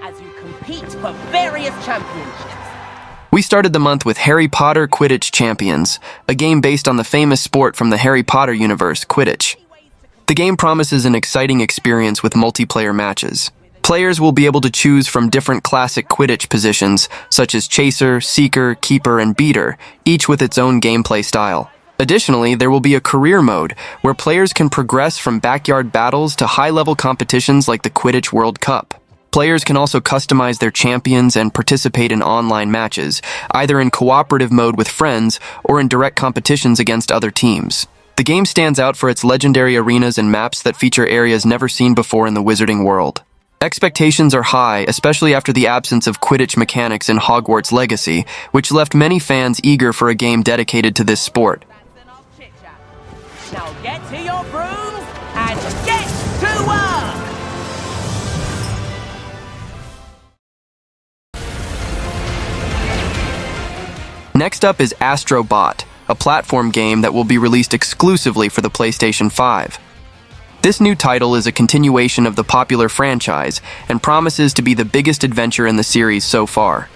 as you compete for various championships. We started the month with Harry Potter Quidditch Champions, a game based on the famous sport from the Harry Potter universe, Quidditch. The game promises an exciting experience with multiplayer matches. Players will be able to choose from different classic Quidditch positions, such as Chaser, Seeker, Keeper, and Beater, each with its own gameplay style. Additionally, there will be a career mode, where players can progress from backyard battles to high-level competitions like the Quidditch World Cup. Players can also customize their champions and participate in online matches, either in cooperative mode with friends or in direct competitions against other teams. The game stands out for its legendary arenas and maps that feature areas never seen before in the wizarding world. Expectations are high, especially after the absence of Quidditch mechanics in Hogwarts Legacy, which left many fans eager for a game dedicated to this sport. Now get to your brooms and get to work! Next up is Astro Bot, a platform game that will be released exclusively for the PlayStation 5. This new title is a continuation of the popular franchise and promises to be the biggest adventure in the series so far.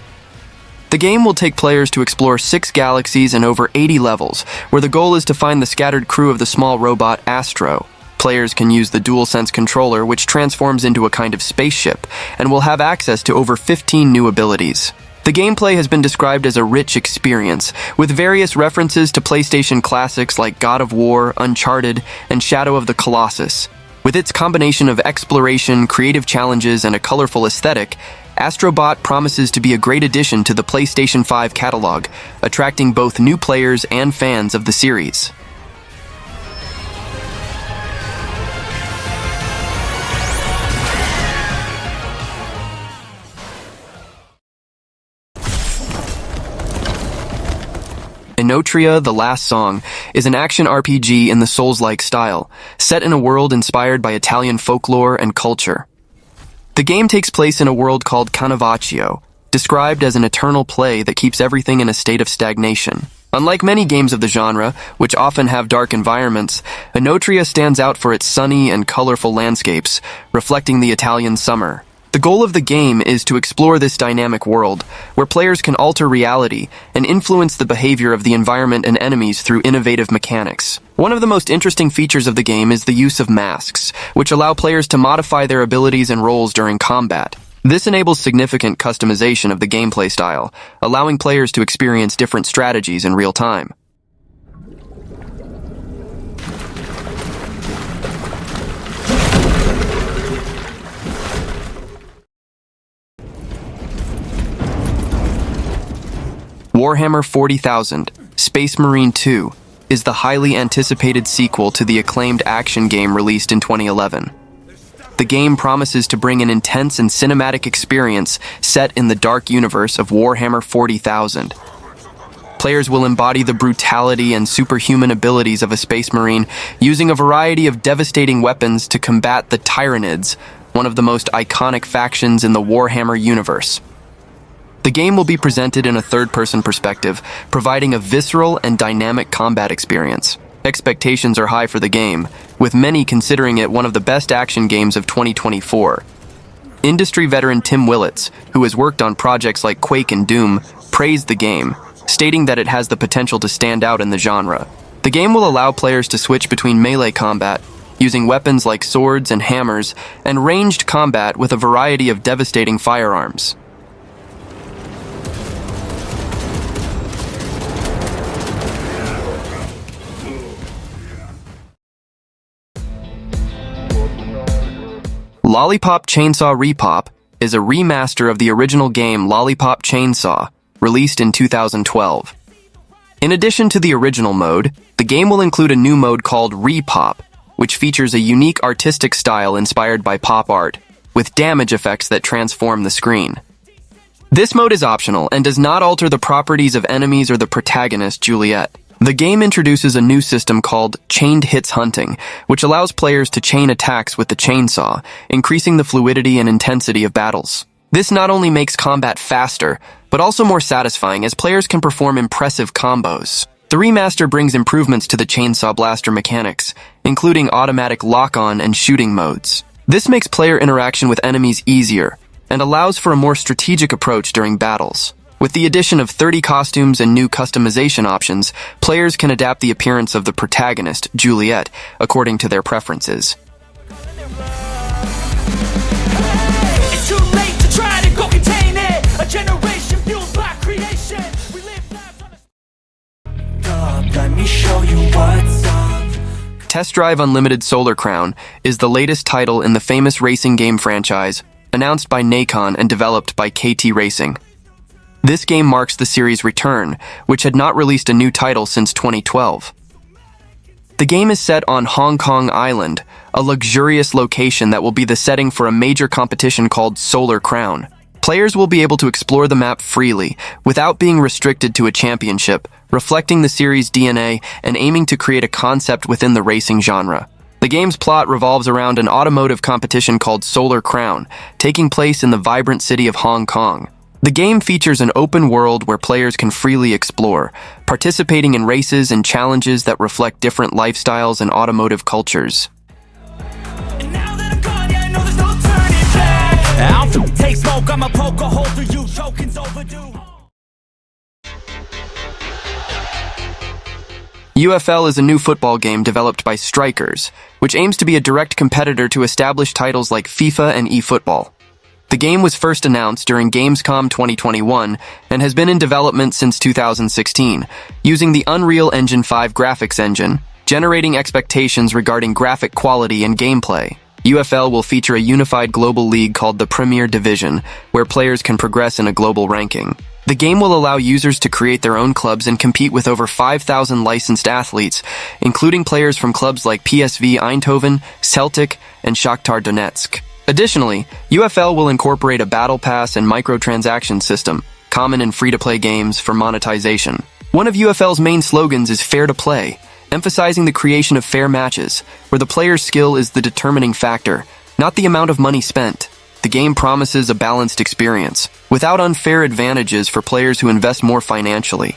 The game will take players to explore 6 galaxies and over 80 levels, where the goal is to find the scattered crew of the small robot Astro. Players can use the DualSense controller, which transforms into a kind of spaceship, and will have access to over 15 new abilities. The gameplay has been described as a rich experience, with various references to PlayStation classics like God of War, Uncharted, and Shadow of the Colossus. With its combination of exploration, creative challenges, and a colorful aesthetic, Astro Bot promises to be a great addition to the PlayStation 5 catalog, attracting both new players and fans of the series. Enotria: The Last Song is an action RPG in the Souls-like style, set in a world inspired by Italian folklore and culture. The game takes place in a world called Carnivaccio, described as an eternal play that keeps everything in a state of stagnation. Unlike many games of the genre, which often have dark environments, Enotria stands out for its sunny and colorful landscapes, reflecting the Italian summer. The goal of the game is to explore this dynamic world, where players can alter reality and influence the behavior of the environment and enemies through innovative mechanics. One of the most interesting features of the game is the use of masks, which allow players to modify their abilities and roles during combat. This enables significant customization of the gameplay style, allowing players to experience different strategies in real time. Warhammer 40,000: Space Marine 2 is the highly anticipated sequel to the acclaimed action game released in 2011. The game promises to bring an intense and cinematic experience set in the dark universe of Warhammer 40,000. Players will embody the brutality and superhuman abilities of a Space Marine, using a variety of devastating weapons to combat the Tyranids, one of the most iconic factions in the Warhammer universe. The game will be presented in a third-person perspective, providing a visceral and dynamic combat experience. Expectations are high for the game, with many considering it one of the best action games of 2024. Industry veteran Tim Willits, who has worked on projects like Quake and Doom, praised the game, stating that it has the potential to stand out in the genre. The game will allow players to switch between melee combat, using weapons like swords and hammers, and ranged combat with a variety of devastating firearms. Lollipop Chainsaw RePOP is a remaster of the original game Lollipop Chainsaw, released in 2012. In addition to the original mode, the game will include a new mode called RePOP, which features a unique artistic style inspired by pop art, with damage effects that transform the screen. This mode is optional and does not alter the properties of enemies or the protagonist, Juliet. The game introduces a new system called Chained Hits Hunting, which allows players to chain attacks with the chainsaw, increasing the fluidity and intensity of battles. This not only makes combat faster, but also more satisfying as players can perform impressive combos. The remaster brings improvements to the chainsaw blaster mechanics, including automatic lock-on and shooting modes. This makes player interaction with enemies easier, and allows for a more strategic approach during battles. With the addition of 30 costumes and new customization options, players can adapt the appearance of the protagonist, Juliet, according to their preferences. It's too late to try to go contain it. A generation fueled by creation. We live lives on a... Let me show you what's up. Test Drive Unlimited Solar Crown is the latest title in the famous racing game franchise, announced by Nacon and developed by KT Racing. This game marks the series' return, which had not released a new title since 2012. The game is set on Hong Kong Island, a luxurious location that will be the setting for a major competition called Solar Crown. Players will be able to explore the map freely, without being restricted to a championship, reflecting the series' DNA and aiming to create a concept within the racing genre. The game's plot revolves around an automotive competition called Solar Crown, taking place in the vibrant city of Hong Kong. The game features an open world where players can freely explore, participating in races and challenges that reflect different lifestyles and automotive cultures. And now that I'm gone, yeah, I know there's no turning back. I'll take smoke, I'ma poke a hole through you, choking's overdue. UFL is a new football game developed by Strikers, which aims to be a direct competitor to established titles like FIFA and eFootball. The game was first announced during Gamescom 2021 and has been in development since 2016, using the Unreal Engine 5 graphics engine, generating expectations regarding graphic quality and gameplay. UFL will feature a unified global league called the Premier Division, where players can progress in a global ranking. The game will allow users to create their own clubs and compete with over 5,000 licensed athletes, including players from clubs like PSV Eindhoven, Celtic, and Shakhtar Donetsk. Additionally, UFL will incorporate a battle pass and microtransaction system, common in free-to-play games, for monetization. One of UFL's main slogans is fair to play, emphasizing the creation of fair matches, where the player's skill is the determining factor, not the amount of money spent. The game promises a balanced experience, without unfair advantages for players who invest more financially.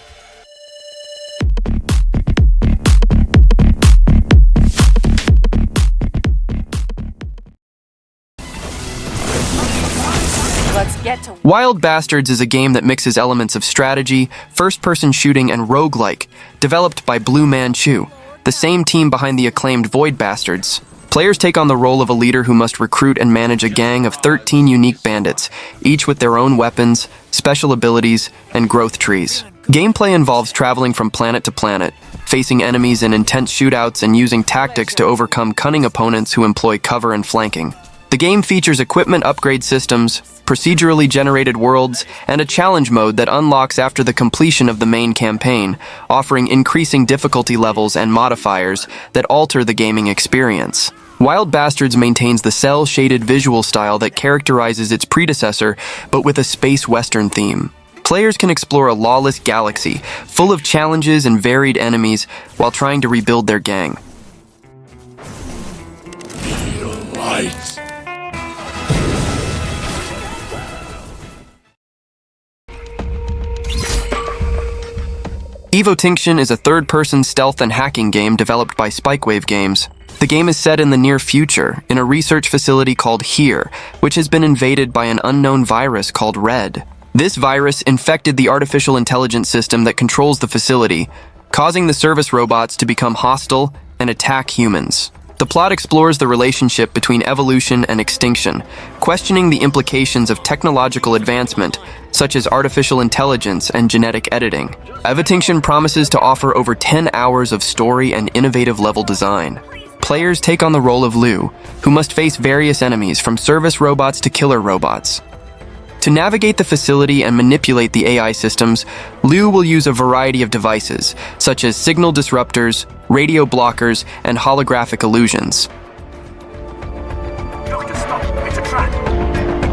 Let's get to Wild Bastards is a game that mixes elements of strategy, first-person shooting, and roguelike, developed by Blue Manchu, the same team behind the acclaimed Void Bastards. Players take on the role of a leader who must recruit and manage a gang of 13 unique bandits, each with their own weapons, special abilities, and growth trees. Gameplay involves traveling from planet to planet, facing enemies in intense shootouts and using tactics to overcome cunning opponents who employ cover and flanking. The game features equipment upgrade systems, procedurally generated worlds, and a challenge mode that unlocks after the completion of the main campaign, offering increasing difficulty levels and modifiers that alter the gaming experience. Wild Bastards maintains the cel-shaded visual style that characterizes its predecessor, but with a space western theme. Players can explore a lawless galaxy, full of challenges and varied enemies, while trying to rebuild their gang. Evotinction is a third-person stealth and hacking game developed by Spikewave Games. The game is set in the near future, in a research facility called Here, which has been invaded by an unknown virus called Red. This virus infected the artificial intelligence system that controls the facility, causing the service robots to become hostile and attack humans. The plot explores the relationship between evolution and extinction, questioning the implications of technological advancement, such as artificial intelligence and genetic editing. Evotinction promises to offer over 10 hours of story and innovative level design. Players take on the role of Lou, who must face various enemies from service robots to killer robots. To navigate the facility and manipulate the AI systems, Lou will use a variety of devices, such as signal disruptors, radio blockers, and holographic illusions. Doctor, stop! It's a trap!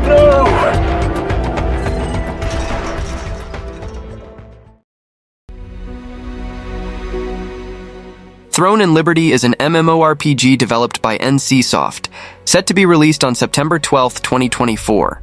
No! Throne and Liberty is an MMORPG developed by NCSoft, set to be released on September 12, 2024.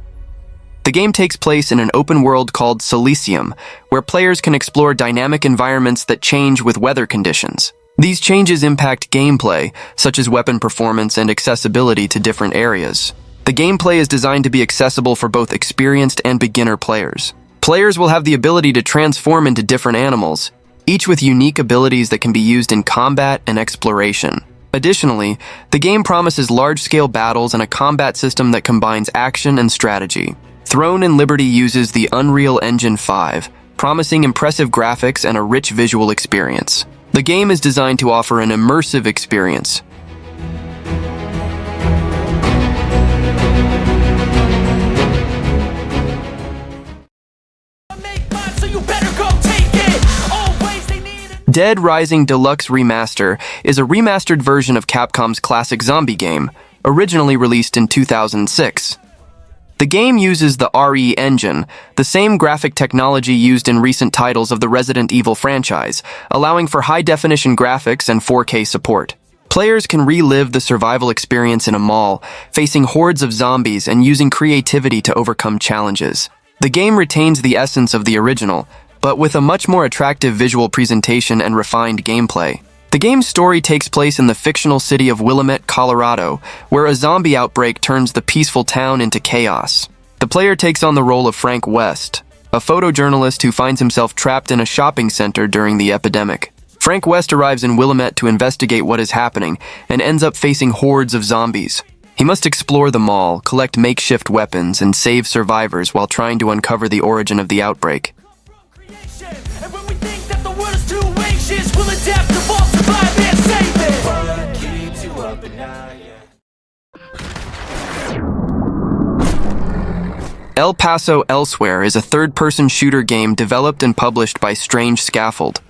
The game takes place in an open world called Silesium, where players can explore dynamic environments that change with weather conditions. These changes impact gameplay, such as weapon performance and accessibility to different areas. The gameplay is designed to be accessible for both experienced and beginner players. Players will have the ability to transform into different animals, each with unique abilities that can be used in combat and exploration. Additionally, the game promises large-scale battles and a combat system that combines action and strategy. Throne and Liberty uses the Unreal Engine 5, promising impressive graphics and a rich visual experience. The game is designed to offer an immersive experience. Dead Rising Deluxe Remaster is a remastered version of Capcom's classic zombie game, originally released in 2006. The game uses the RE engine, the same graphic technology used in recent titles of the Resident Evil franchise, allowing for high-definition graphics and 4K support. Players can relive the survival experience in a mall, facing hordes of zombies and using creativity to overcome challenges. The game retains the essence of the original, but with a much more attractive visual presentation and refined gameplay. The game's story takes place in the fictional city of Willamette, Colorado, where a zombie outbreak turns the peaceful town into chaos. The player takes on the role of Frank West, a photojournalist who finds himself trapped in a shopping center during the epidemic. Frank West arrives in Willamette to investigate what is happening and ends up facing hordes of zombies. He must explore the mall, collect makeshift weapons, and save survivors while trying to uncover the origin of the outbreak. And when we think that the world is too anxious, we'll adapt, evolve, survive, and save it. What keeps you up at night? El Paso Elsewhere is a third-person shooter game developed and published by Strange Scaffold.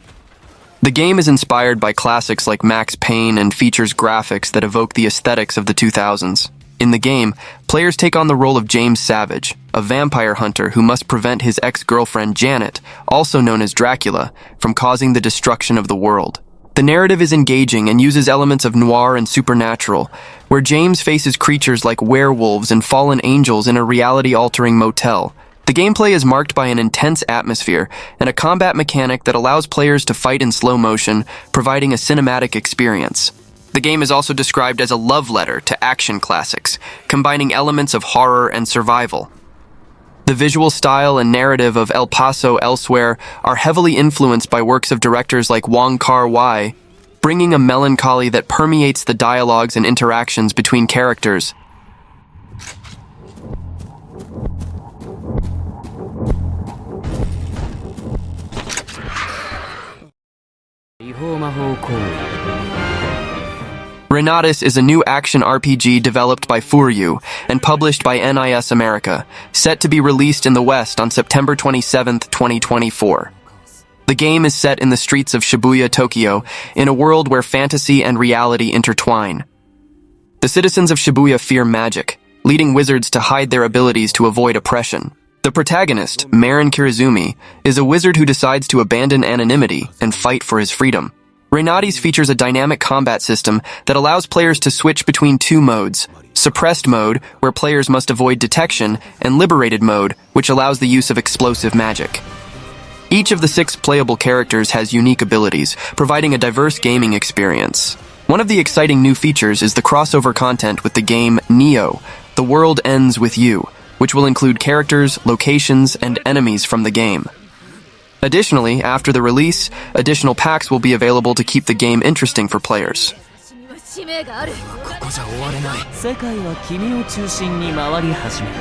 The game is inspired by classics like Max Payne and features graphics that evoke the aesthetics of the 2000s. In the game, players take on the role of James Savage, a vampire hunter who must prevent his ex-girlfriend Janet, also known as Dracula, from causing the destruction of the world. The narrative is engaging and uses elements of noir and supernatural, where James faces creatures like werewolves and fallen angels in a reality-altering motel. The gameplay is marked by an intense atmosphere and a combat mechanic that allows players to fight in slow motion, providing a cinematic experience. The game is also described as a love letter to action classics, combining elements of horror and survival. The visual style and narrative of El Paso Elsewhere are heavily influenced by works of directors like Wong Kar-wai, bringing a melancholy that permeates the dialogues and interactions between characters. Reynatis is a new action RPG developed by Furyu and published by NIS America, set to be released in the West on September 27, 2024. The game is set in the streets of Shibuya, Tokyo, in a world where fantasy and reality intertwine. The citizens of Shibuya fear magic, leading wizards to hide their abilities to avoid oppression. The protagonist, Marin Kirizumi, is a wizard who decides to abandon anonymity and fight for his freedom. Reynatis features a dynamic combat system that allows players to switch between two modes: suppressed mode, where players must avoid detection, and liberated mode, which allows the use of explosive magic. Each of the 6 playable characters has unique abilities, providing a diverse gaming experience. One of the exciting new features is the crossover content with the game Neo, The World Ends With You, which will include characters, locations, and enemies from the game. Additionally, after the release, additional packs will be available to keep the game interesting for players. ここじゃ終われない。世界は君を中心に回り始める。